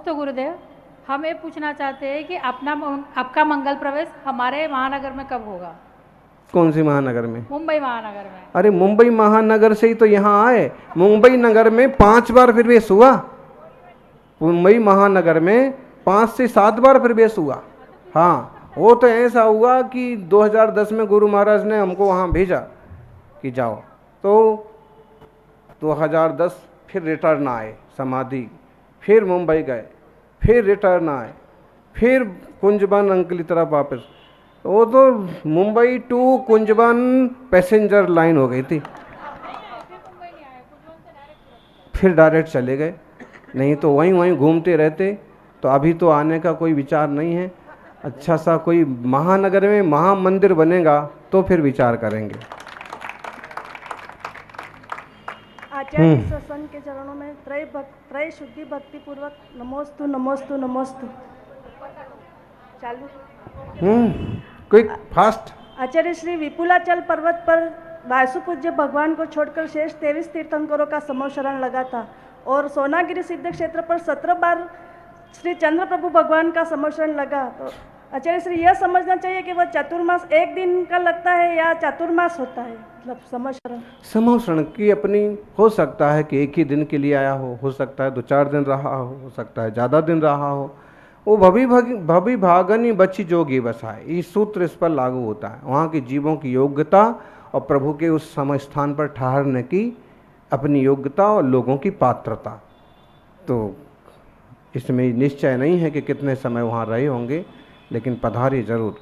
नमस्ते गुरुदेव। हम ये पूछना चाहते हैं कि आपका मंगल प्रवेश हमारे महानगर में कब होगा? कौन सी महानगर में? मुंबई महानगर में। अरे मुंबई महानगर से ही तो यहाँ आए। मुंबई नगर में 5 बार प्रवेश हुआ। मुंबई महानगर में 5 से 7 बार प्रवेश हुआ। हाँ, वो तो ऐसा हुआ कि 2010 में गुरु महाराज ने हमको वहाँ भेजा कि जाओ, तो 2010 फिर रिटर्न आए समाधि, फिर मुंबई गए, फिर रिटर्न आए, फिर कुंजबन अंकल की तरफ वापस। वो तो Mumbai to Kunjaban passenger line हो गई थी, फिर डायरेक्ट चले गए। नहीं तो वहीं वहीं घूमते रहते। तो अभी तो आने का कोई विचार नहीं है। अच्छा सा कोई महानगर में महामंदिर बनेगा तो फिर विचार करेंगे। आचार्य सत्संग के चरणों में त्रय शुद्धि भक्ति पूर्वक नमोस्तु नमोस्तु नमोस्तु। चालू। Quick fast. आचार्य श्री विपुलाचल पर्वत पर वासु पूज्य भगवान को छोड़कर शेष 23 तीर्थंकरों का समोशरण लगा था और सोनागिरी सिद्ध क्षेत्र पर 17 बार श्री चंद्र प्रभु भगवान का समोशरण लगा। तो आचार्य श्री यह समझना चाहिए कि वह चतुर्मास एक दिन का लगता है या चतुर्मास होता है, मतलब समोशरण? समोशरण की अपनी हो सकता है कि एक ही दिन के लिए आया हो सकता है 2-4 दिन रहा हो सकता है ज़्यादा दिन रहा हो। वो भवि भागनी बची जोगी बसाए, इस सूत्र इस पर लागू होता है। वहाँ के जीवों की योग्यता और प्रभु के उस समय स्थान पर ठहरने की अपनी योग्यता और लोगों की पात्रता। तो इसमें निश्चय नहीं है कि कितने समय वहाँ रहे होंगे, लेकिन पधारे जरूर।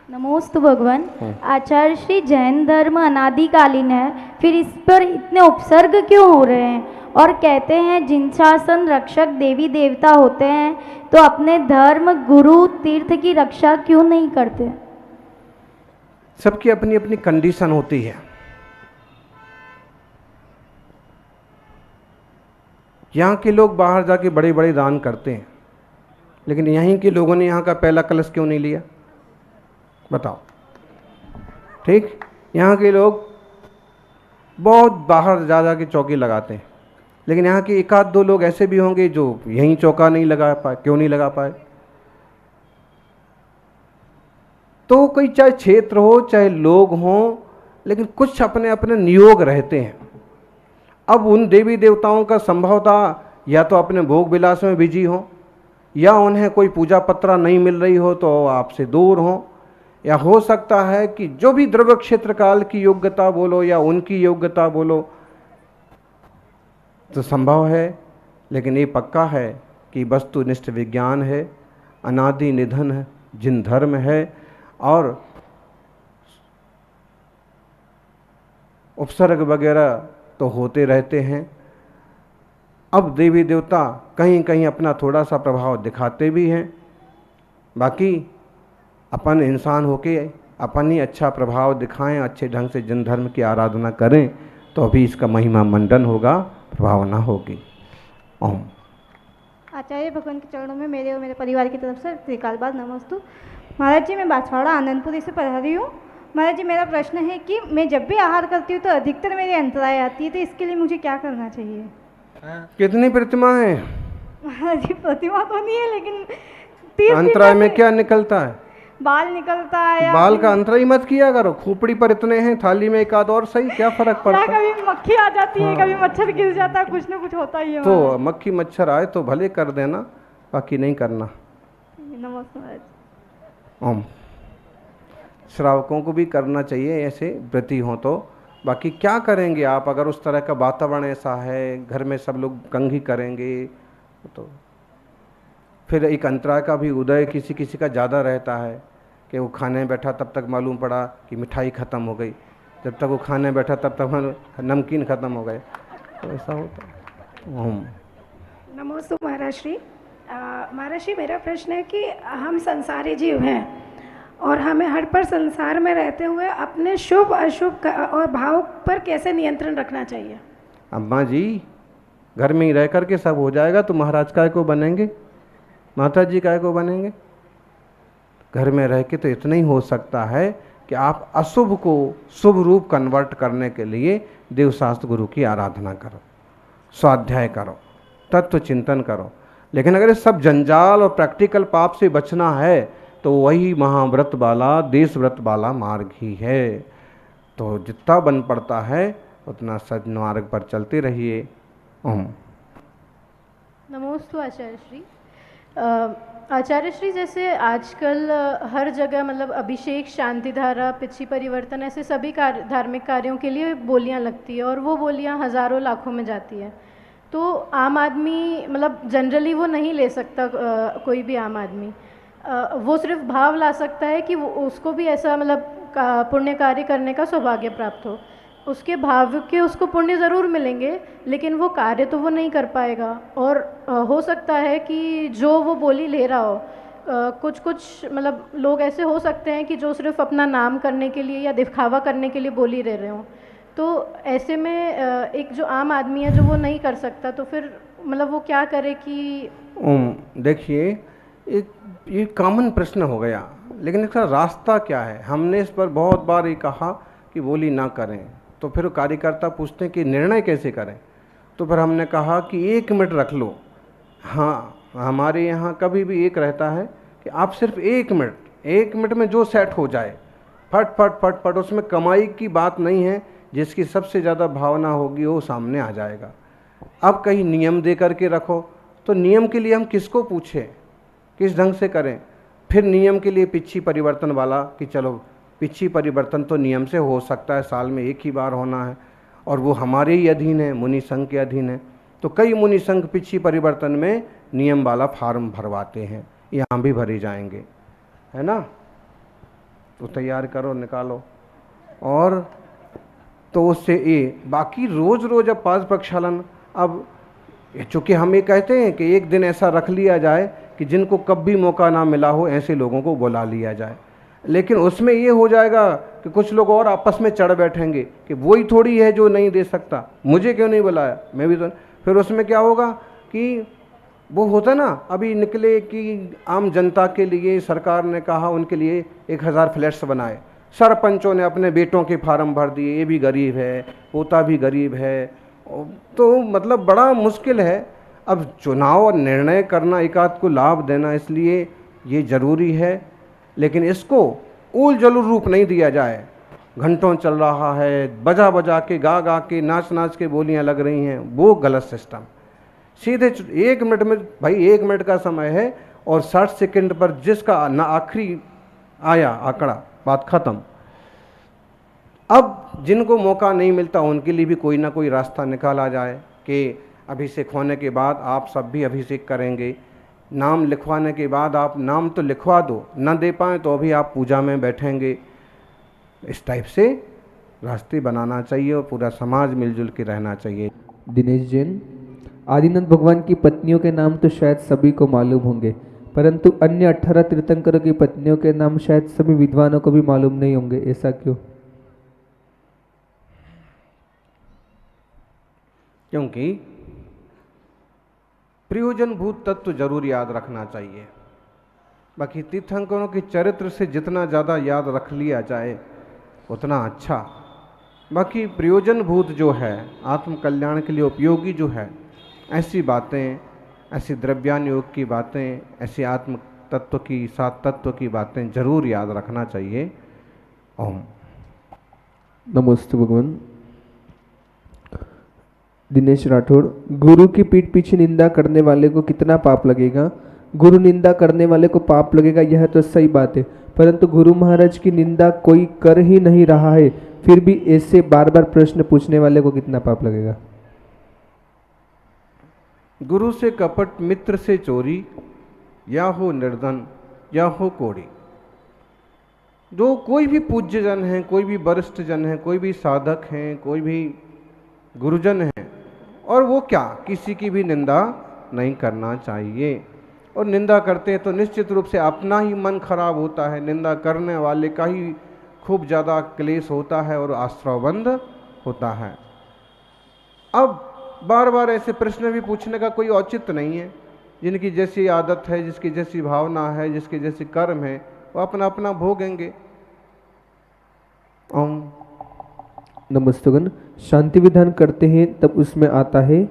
नमोस्तु भगवान। आचार्य श्री जैन धर्म अनादिकालीन है, फिर इस पर इतने उपसर्ग क्यों हो रहे हैं? और कहते हैं जिन शासन रक्षक देवी देवता होते हैं तो अपने धर्म गुरु तीर्थ की रक्षा क्यों नहीं करते? सबकी अपनी अपनी कंडीशन होती है। यहाँ के लोग बाहर जाके बड़े बड़े दान करते हैं, लेकिन यहीं के लोगों ने यहाँ का पहला कलश क्यों नहीं लिया? बताओ। ठीक, यहाँ के लोग बहुत बाहर जा के चौकी लगाते हैं, लेकिन यहाँ के 1-2 लोग ऐसे भी होंगे जो यहीं चौका नहीं लगा पाए। क्यों नहीं लगा पाए? तो कोई चाहे क्षेत्र हो चाहे लोग हों, लेकिन कुछ अपने अपने नियोग रहते हैं। अब उन देवी देवताओं का संभवतः या तो अपने भोग विलास में बिजी हो, या उन्हें कोई पूजा पत्रा नहीं मिल रही हो तो आपसे दूर हो, या हो सकता है कि जो भी द्रव्य क्षेत्र काल की योग्यता बोलो या उनकी योग्यता बोलो तो संभव है। लेकिन ये पक्का है कि वस्तुनिष्ठ विज्ञान है, अनादि निधन है, जिन धर्म है, और उपसर्ग वगैरह तो होते रहते हैं। अब देवी देवता कहीं कहीं अपना थोड़ा सा प्रभाव दिखाते भी हैं। बाकी अपन इंसान होके अपन ही अच्छा प्रभाव दिखाएं, अच्छे ढंग से जिन धर्म की आराधना करें, तो अभी इसका महिमा मंडन होगा, प्रभावना होगी। ओम। आचार्य भगवान के चरणों में मेरे और मेरे परिवार की तरफ से त्रिकालबाद नमस्तु। महाराज जी, मैं बांसवाड़ा आनंदपुरी से पढ़ा रही हूँ। महाराज जी, मेरा प्रश्न है कि मैं जब भी आहार करती हूँ तो अधिकतर मेरी अंतराय आती है, तो इसके लिए मुझे क्या करना चाहिए? कितनी प्रतिमा है? महाराज जी, प्रतिमा तो नहीं है, लेकिन 30 अंतराय में क्या निकलता है? बाल निकलता है। या बाल का अंतराय मत किया करो, खोपड़ी पर इतने हैं, थाली में 1-आध और सही, क्या फर्क पड़ता है? कभी मक्खी आ जाती है, कभी मच्छर गिर जाता है, कुछ ना कुछ होता ही है। तो मक्खी मच्छर आए तो भले कर देना, बाकी नहीं करना। नमस्ते महाराज। ओम। श्रावकों को भी करना चाहिए ऐसे व्रती हो तो। बाकी क्या करेंगे आप, अगर उस तरह का वातावरण ऐसा है, घर में सब लोग कंघी करेंगे तो फिर एक अंतराय का भी उदय किसी किसी का ज़्यादा रहता है कि वो खाने बैठा तब तक मालूम पड़ा कि मिठाई ख़त्म हो गई, जब तक वो खाने बैठा तब तक नमकीन ख़त्म हो गए, तो ऐसा होता है। नमोस्तु महाराज श्री। महाराज श्री, मेरा प्रश्न है कि हम संसारी जीव हैं और हमें हर पर संसार में रहते हुए अपने शुभ अशुभ और भाव पर कैसे नियंत्रण रखना चाहिए? अम्मा जी, घर में ही रह कर के सब हो जाएगा तो महाराज काय को बनेंगे, माता जी काय को बनेंगे? घर में रह के तो इतना ही हो सकता है कि आप अशुभ को शुभ रूप कन्वर्ट करने के लिए देवशास्त्र गुरु की आराधना करो, स्वाध्याय करो, तत्व चिंतन करो। लेकिन अगर इस सब जंजाल और प्रैक्टिकल पाप से बचना है तो वही महाव्रत वाला देश व्रत वाला मार्ग ही है। तो जितना बन पड़ता है उतना सन्मार्ग पर चलते रहिए। ओम। नमोस्तु आचार्य श्री। आचार्य श्री, जैसे आजकल हर जगह मतलब अभिषेक, शांति धारा, पिछी परिवर्तन, ऐसे सभी धार्मिक कार्यों के लिए बोलियां लगती है और वो बोलियां हज़ारों लाखों में जाती है। तो आम आदमी मतलब जनरली वो नहीं ले सकता, कोई भी आम आदमी वो सिर्फ भाव ला सकता है कि वो उसको भी ऐसा मतलब पुण्य कार्य करने का सौभाग्य प्राप्त हो। उसके भाव के उसको पुण्य ज़रूर मिलेंगे, लेकिन वो कार्य तो वो नहीं कर पाएगा। और हो सकता है कि जो वो बोली ले रहा हो, कुछ मतलब लोग ऐसे हो सकते हैं कि जो सिर्फ अपना नाम करने के लिए या दिखावा करने के लिए बोली ले रहे हों। तो ऐसे में एक जो आम आदमी है जो वो नहीं कर सकता, तो फिर मतलब वो क्या करे कि देखिए, ये कॉमन प्रश्न हो गया, लेकिन इसका रास्ता क्या है? हमने इस पर बहुत बार ये कहा कि बोली ना करें, तो फिर कार्यकर्ता पूछते हैं कि निर्णय कैसे करें। तो फिर हमने कहा कि 1 मिनट रख लो। हाँ, हमारे यहाँ कभी भी एक रहता है कि आप सिर्फ 1 मिनट में जो सेट हो जाए, फट फट फट फट, उसमें कमाई की बात नहीं है। जिसकी सबसे ज़्यादा भावना होगी वो सामने आ जाएगा। अब कहीं नियम दे करके रखो, तो नियम के लिए हम किसको पूछें, किस ढंग से करें? फिर नियम के लिए पिछी परिवर्तन वाला कि चलो पिछी परिवर्तन तो नियम से हो सकता है, साल में 1 ही बार होना है, और वो हमारे ही अधीन है, मुनि संघ के अधीन है। तो कई मुनि संघ पिछी परिवर्तन में नियम वाला फार्म भरवाते हैं, यहाँ भी भरे जाएंगे, है ना? तो तैयार करो, निकालो। और तो उससे ये बाकी रोज़ रोज़ अब पास प्रक्षालन, अब चूँकि हम ये कहते हैं कि एक दिन ऐसा रख लिया जाए कि जिनको कभी मौका ना मिला हो ऐसे लोगों को बुला लिया जाए। लेकिन उसमें ये हो जाएगा कि कुछ लोग और आपस में चढ़ बैठेंगे कि वही थोड़ी है जो नहीं दे सकता, मुझे क्यों नहीं बुलाया, मैं भी तो। फिर उसमें क्या होगा कि वो होता ना, अभी निकले कि आम जनता के लिए सरकार ने कहा उनके लिए 1000 फ्लैट्स बनाए, सरपंचों ने अपने बेटों के फार्म भर दिए, ये भी गरीब है, पोता भी गरीब है, तो मतलब बड़ा मुश्किल है। अब चुनाव और निर्णय करना, एक आध को लाभ देना, इसलिए ये ज़रूरी है, लेकिन इसको ऊल जलूल रूप नहीं दिया जाए। घंटों चल रहा है, बजा बजा के, गा गा के, नाच नाच के बोलियां लग रही हैं, वो गलत सिस्टम। सीधे 1 मिनट में, भाई 1 मिनट का समय है और 60 सेकंड पर जिसका ना आखिरी आया आंकड़ा, बात खत्म। अब जिनको मौका नहीं मिलता उनके लिए भी कोई ना कोई रास्ता निकाला जाए कि अभिषेक होने के बाद आप सब भी अभिषेक करेंगे, नाम लिखवाने के बाद आप नाम तो लिखवा दो, न दे पाएँ तो अभी आप पूजा में बैठेंगे। इस टाइप से रास्ते बनाना चाहिए और पूरा समाज मिलजुल के रहना चाहिए। दिनेश जैन। आदिनाथ भगवान की पत्नियों के नाम तो शायद सभी को मालूम होंगे, परंतु अन्य 18 तीर्थंकरों की पत्नियों के नाम शायद सभी विद्वानों को भी मालूम नहीं होंगे, ऐसा क्यों? क्योंकि प्रयोजनभूत तत्व जरूर याद रखना चाहिए। बाकी तीर्थंकरों के चरित्र से जितना ज़्यादा याद रख लिया जाए उतना अच्छा। बाकी प्रयोजनभूत जो है, आत्म कल्याण के लिए उपयोगी जो है, ऐसी बातें, ऐसी द्रव्यान योग की बातें, ऐसी आत्म तत्व की, सात तत्व की बातें जरूर याद रखना चाहिए। ओम। नमस्ते भगवान। दिनेश राठौड़। गुरु की पीठ पीछे निंदा करने वाले को कितना पाप लगेगा? गुरु निंदा करने वाले को पाप लगेगा, यह तो सही बात है, परंतु गुरु महाराज की निंदा कोई कर ही नहीं रहा है, फिर भी ऐसे बार बार प्रश्न पूछने वाले को कितना पाप लगेगा? गुरु से कपट, मित्र से चोरी, या हो निर्धन या हो कोड़ी। जो कोई भी पूज्य जन है, कोई भी वरिष्ठ जन है, कोई भी साधक हैं, कोई भी गुरुजन हैं, और वो क्या, किसी की भी निंदा नहीं करना चाहिए। और निंदा करते हैं तो निश्चित रूप से अपना ही मन खराब होता है, निंदा करने वाले का ही खूब ज़्यादा क्लेश होता है और आश्रवबंध होता है। अब बार बार ऐसे प्रश्न भी पूछने का कोई औचित्य नहीं है। जिनकी जैसी आदत है, जिसकी जैसी भावना है, जिसके जैसे कर्म है, वो अपना अपना भोगेंगे। ओम। नमस्तगन। शांति विधान करते हैं तब उसमें आता है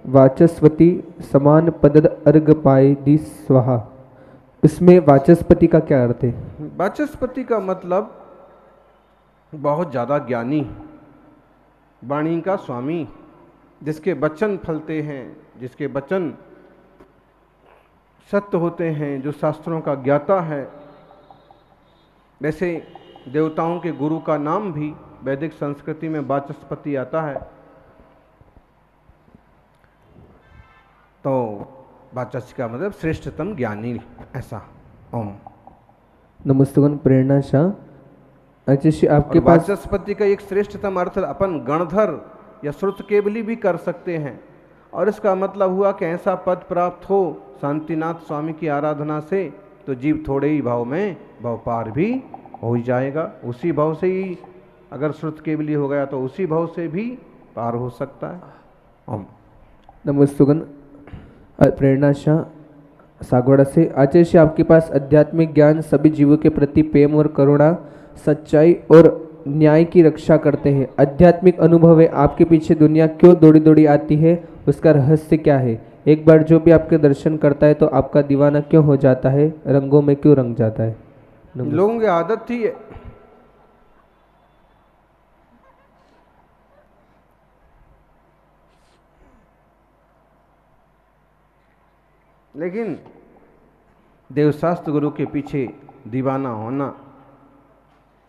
वाचस्पति समान पद अर्घ पाए दी स्वाहा, इसमें वाचस्पति का क्या अर्थ है? वाचस्पति का मतलब बहुत ज़्यादा ज्ञानी, वाणी का स्वामी, जिसके वचन फलते हैं, जिसके वचन सत्य होते हैं, जो शास्त्रों का ज्ञाता है। वैसे देवताओं के गुरु का नाम भी वैदिक संस्कृति में वाचस्पति आता है। तो वाचस्पति का मतलब श्रेष्ठतम ज्ञानी, ऐसा। ओम नमस्तुगन प्रेरणा शाह। अच्छा श्री आपके पास वाचस्पति का एक श्रेष्ठतम अर्थ अपन गणधर या श्रुत केवली भी कर सकते हैं, और इसका मतलब हुआ कि ऐसा पद प्राप्त हो शांतिनाथ स्वामी की आराधना से, तो जीव थोड़े ही भाव में भाव पार भी हो ही जाएगा। उसी भाव से ही अगर श्रुत केवली हो गया तो उसी भाव से भी पार हो सकता है। ओम नमस्तुगन प्रेरणा शाह सागवाड़ा से। आचार्य श्री आपके पास आध्यात्मिक ज्ञान सभी जीवों के प्रति प्रेम और करुणा, सच्चाई और न्याय की रक्षा करते हैं। आध्यात्मिक अनुभव है, आपके पीछे दुनिया क्यों दौड़ी दौड़ी आती है, उसका रहस्य क्या है? एक बार जो भी आपके दर्शन करता है तो आपका दीवाना क्यों हो जाता है, रंगों में क्यों रंग जाता है? लोगों की आदत थी है। लेकिन देवशास्त्र गुरु के पीछे दीवाना होना,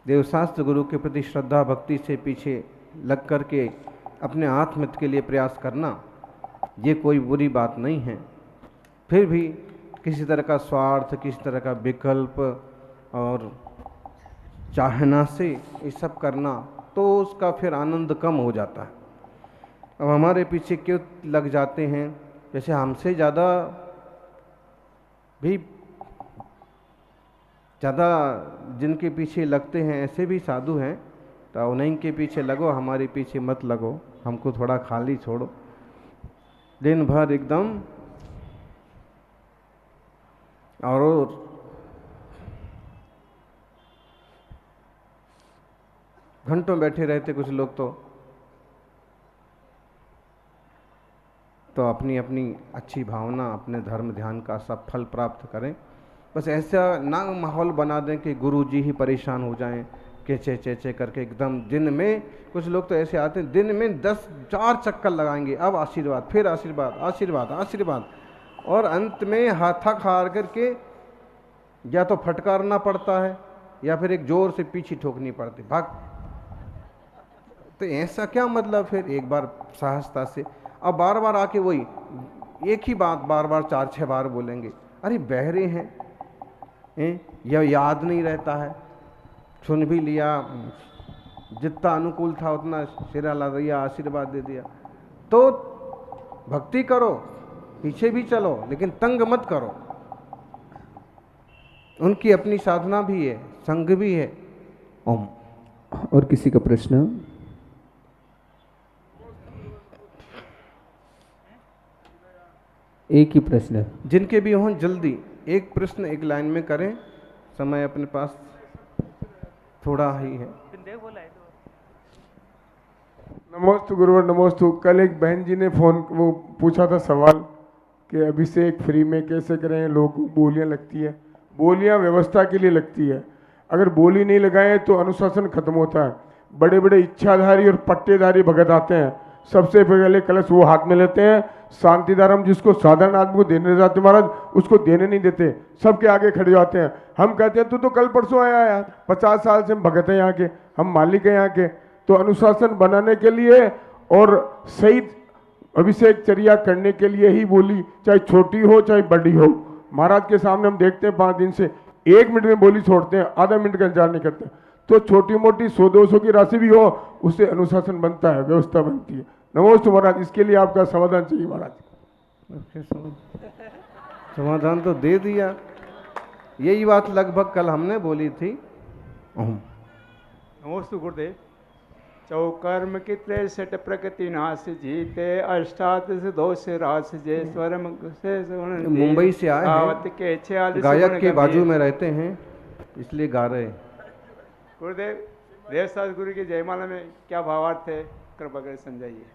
देवशास्त्र गुरु के प्रति श्रद्धा भक्ति से पीछे लग कर के अपने आत्महित के लिए प्रयास करना, ये कोई बुरी बात नहीं है। फिर भी किसी तरह का स्वार्थ, किसी तरह का विकल्प और चाहना से ये सब करना, तो उसका फिर आनंद कम हो जाता है। अब हमारे पीछे क्यों लग जाते हैं? जैसे हमसे ज़्यादा जिनके पीछे लगते हैं ऐसे भी साधु हैं, तो उन्हीं के पीछे लगो, हमारे पीछे मत लगो, हमको थोड़ा खाली छोड़ो। दिन भर एकदम और घंटों बैठे रहते कुछ लोग तो अपनी अपनी अच्छी भावना, अपने धर्म ध्यान का सब फल प्राप्त करें। बस ऐसा ना माहौल बना दें कि गुरुजी ही परेशान हो जाएं, के चे करके एकदम दिन में। कुछ लोग तो ऐसे आते हैं दिन में 10-4 चक्कर लगाएंगे, अब आशीर्वाद, फिर आशीर्वाद, आशीर्वाद, आशीर्वाद, और अंत में हाथा खार करके या तो फटकारना पड़ता है या फिर एक जोर से पीछे ठोकनी पड़ती, भाग। तो ऐसा क्या मतलब? फिर एक बार सहजता से, अब बार बार आके वही एक ही बात बार बार 4-6 बार बोलेंगे। अरे बहरे हैं, या याद नहीं रहता है, सुन भी लिया, जितना अनुकूल था उतना सिरा ला दिया, आशीर्वाद दे दिया। तो भक्ति करो, पीछे भी चलो, लेकिन तंग मत करो। उनकी अपनी साधना भी है, संग भी है। ओम। और किसी का प्रश्न? एक ही प्रश्न है, जिनके भी हों जल्दी एक प्रश्न एक लाइन में करें, समय अपने पास थोड़ा ही है। नमोस्तु गुरुवर, नमोस्तु। कल एक बहन जी ने वो पूछा था सवाल कि अभिषेक फ्री में कैसे करें, लोगों को बोलियाँ लगती है। बोलियाँ व्यवस्था के लिए लगती है, अगर बोली नहीं लगाए तो अनुशासन खत्म होता है। बड़े बड़े इच्छाधारी और पट्टेधारी भगत आते हैं, सबसे पहले कलश वो हाथ में लेते हैं, शांतिधारम जिसको साधारण आदमी को देने जाते महाराज, उसको देने नहीं देते, सबके आगे खड़े जाते हैं। हम कहते हैं तू तो कल परसों आया यार, 50 साल से हम भगत हैं यहाँ के, हम मालिक हैं यहाँ के। तो अनुशासन बनाने के लिए और सही अभिषेक चर्या करने के लिए ही बोली, चाहे छोटी हो चाहे बड़ी हो। महाराज के सामने हम देखते हैं 5 दिन से 1 मिनट में बोली छोड़ते हैं, आधा मिनट का इंतजार नहीं करते। तो छोटी मोटी 100-200 की राशि भी हो, उससे अनुशासन बनता है, व्यवस्था बनती है। नमोस्तु महाराज, इसके लिए आपका समाधान चाहिए महाराज। समाधान तो दे दिया, यही बात लगभग कल हमने बोली थी। नमोस्तु गुरुदेव। चौकर्म की 63 प्रकृति नाश जीते, अष्टादश दोष रास जे स्वरम से मुंबई से आए हैं, गायक के बाजू में रहते हैं इसलिए गा रहे हैं। गुरुदेव, देवशास्त्र गुरु की जयमाला में क्या भावार्थ है, कृपा कर समझाइए।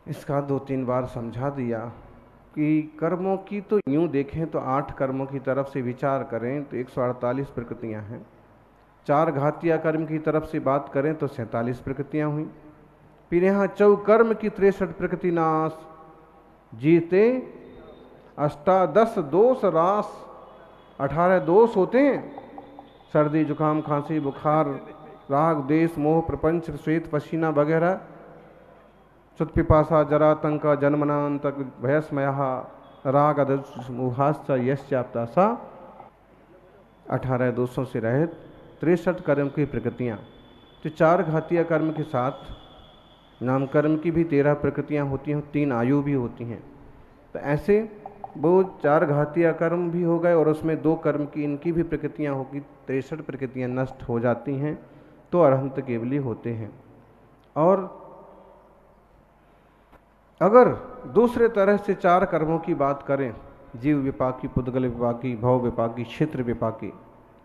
इसका 2-3 बार समझा दिया कि कर्मों की तो यूँ देखें तो 8 कर्मों की तरफ से विचार करें तो 148 प्रकृतियां हैं। 4 घातिया कर्म की तरफ से बात करें तो 47 प्रकृतियां हुई। फिर यहाँ चौकर्म की 63 प्रकृति नाश, जीते अष्टादश दोष रास, 18 दोष होते हैं, सर्दी जुकाम खांसी बुखार राग देश मोह प्रपंच श्वेत पसीना वगैरह, सुत्पिपासा जरा तंक जन्मनांतक भयस्मय राग मुहाश्च यश्चाप्तासा, 18 दोषों से रहित 63 कर्म की प्रकृतियाँ। तो 4 घातीय कर्म के साथ नाम कर्म की भी 13 प्रकृतियाँ होती हैं, 3 आयु भी होती हैं। तो ऐसे वो 4 घातीय कर्म भी हो गए और उसमें 2 कर्म की इनकी भी प्रकृतियाँ होगी, 63 प्रकृतियाँ नष्ट हो जाती हैं तो अरहंत केवली होते हैं। और अगर दूसरे तरह से 4 कर्मों की बात करें, जीव विपाकी, पुद्गल विपाकी, भव विपाकी, क्षेत्र विपाकी,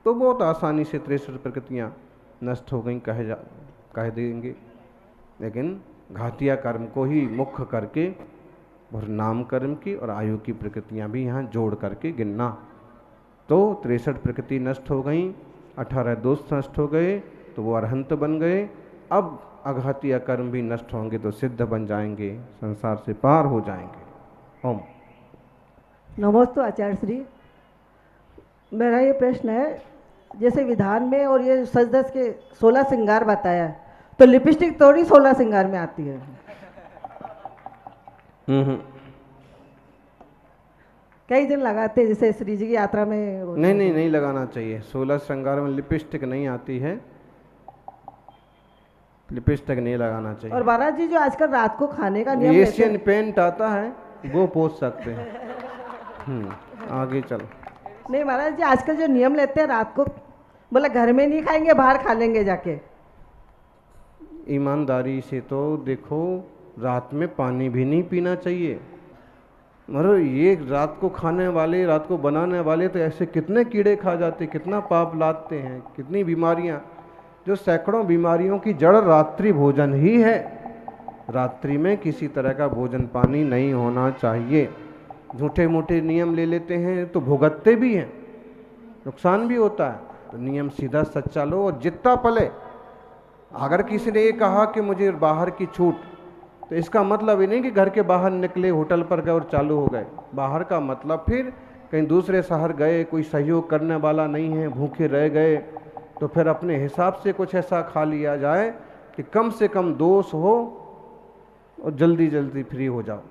तो बहुत आसानी से 63 प्रकृतियाँ नष्ट हो गई कह देंगे। लेकिन घातिया कर्म को ही मुख्य करके और नाम कर्म की और आयु की प्रकृतियाँ भी यहाँ जोड़ करके गिनना, तो 63 प्रकृति नष्ट हो गई, 18 दोष नष्ट हो गए तो वो अरहंत बन गए। अब अघातीय कर्म भी नष्ट होंगे तो सिद्ध बन जाएंगे, संसार से पार हो जाएंगे। ओम। नमोस्तु आचार्य श्री, मेरा ये प्रश्न है, जैसे विधान में और ये सजदस के 16 श्रृंगार बताया, तो लिपस्टिक थोड़ी 16 श्रृंगार में आती है। कई दिन लगाते हैं, जैसे श्री जी की यात्रा में। नहीं लगाना चाहिए। 16 श्रृंगार में लिपस्टिक नहीं आती है, लिपस्टिक नहीं लगाना चाहिए। और महाराज जी जो आजकल रात को खाने का नियम एशियन पेंट आता है वो पोछ सकते हैं। आगे चलो। नहीं महाराज जी, आजकल जो नियम लेते हैं रात को, बोला घर में नहीं खाएंगे बाहर खा लेंगे जाके। ईमानदारी से तो देखो, रात में पानी भी नहीं पीना चाहिए। मतलब ये रात को खाने वाले, रात को बनाने वाले तो ऐसे कितने कीड़े खा जाते, कितना पाप लाते हैं, कितनी बीमारियां, जो सैकड़ों बीमारियों की जड़ रात्रि भोजन ही है। रात्रि में किसी तरह का भोजन पानी नहीं होना चाहिए। झूठे मूठे नियम ले लेते हैं तो भुगतते भी हैं, नुकसान भी होता है। तो नियम सीधा सच्चा लो और जितना पले। अगर किसी ने ये कहा कि मुझे बाहर की छूट, तो इसका मतलब ये नहीं कि घर के बाहर निकले, होटल पर गए और चालू हो गए। बाहर का मतलब फिर कहीं दूसरे शहर गए, कोई सहयोग करने वाला नहीं है, भूखे रह गए, तो फिर अपने हिसाब से कुछ ऐसा खा लिया जाए कि कम से कम दोष हो और जल्दी जल्दी फ्री हो जाओ।